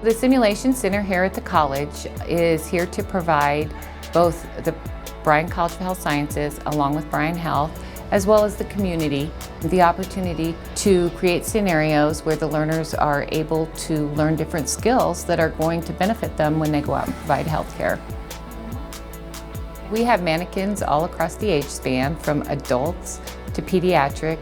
The Simulation Center here at the college is here to provide both the Bryan College of Health Sciences along with Bryan Health, as well as the community, the opportunity to create scenarios where the learners are able to learn different skills that are going to benefit them when they go out and provide health care. We have mannequins all across the age span, from adults to pediatric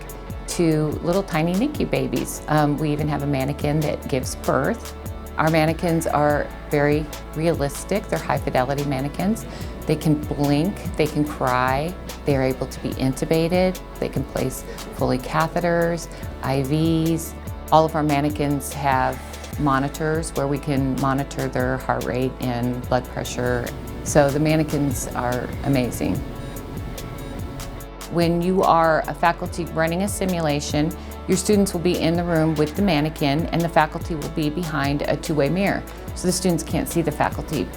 to little tiny NICU babies. We even have a mannequin that gives birth. Our mannequins are very realistic. They're high fidelity mannequins. They can blink, they can cry, they're able to be intubated, they can place Foley catheters, IVs. All of our mannequins have monitors where we can monitor their heart rate and blood pressure. So the mannequins are amazing. When you are a faculty running a simulation, your students will be in the room with the mannequin and the faculty will be behind a two-way mirror, so the students can't see the faculty.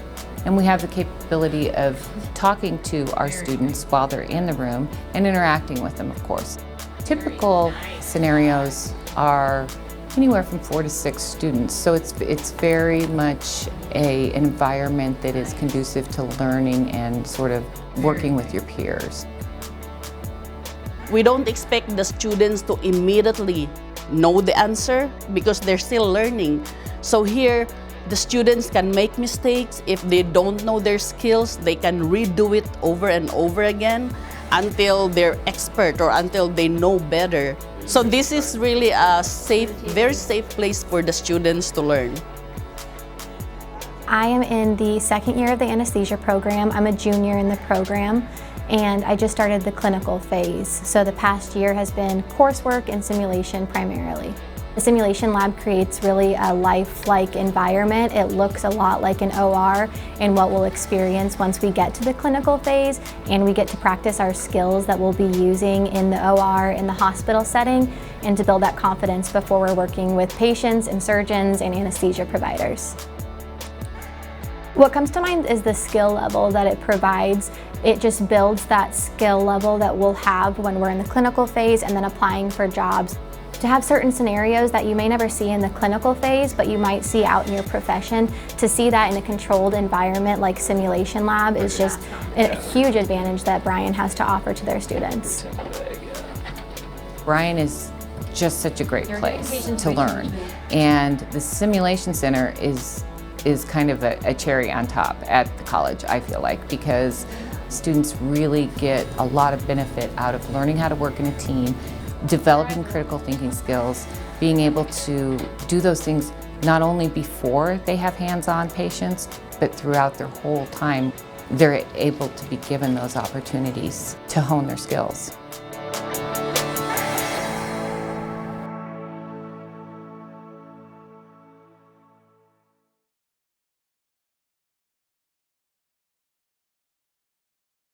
And we have the capability of talking to our students while they're in the room and interacting with them, of course. Typical scenarios are anywhere from 4 to 6 students, so it's very much an environment that is conducive to learning and sort of working with your peers. We don't expect the students to immediately know the answer because they're still learning. So here, the students can make mistakes. If they don't know their skills, they can redo it over and over again until they're expert or until they know better. So this is really a safe, very safe place for the students to learn. I am in the second year of the anesthesia program. I'm a junior in the program, and I just started the clinical phase. So the past year has been coursework and simulation primarily. The simulation lab creates really a lifelike environment. It looks a lot like an OR and what we'll experience once we get to the clinical phase, and we get to practice our skills that we'll be using in the OR in the hospital setting, and to build that confidence before we're working with patients and surgeons and anesthesia providers. What comes to mind is the skill level that it provides. It just builds that skill level that we'll have when we're in the clinical phase and then applying for jobs. To have certain scenarios that you may never see in the clinical phase, but you might see out in your profession, to see that in a controlled environment like Simulation Lab is just a huge advantage that Bryan has to offer to their students. Bryan is just such a great place to learn, and the Simulation Center is kind of a cherry on top at the college, I feel like, because students really get a lot of benefit out of learning how to work in a team, developing critical thinking skills, being able to do those things not only before they have hands-on patients, but throughout their whole time. They're able to be given those opportunities to hone their skills.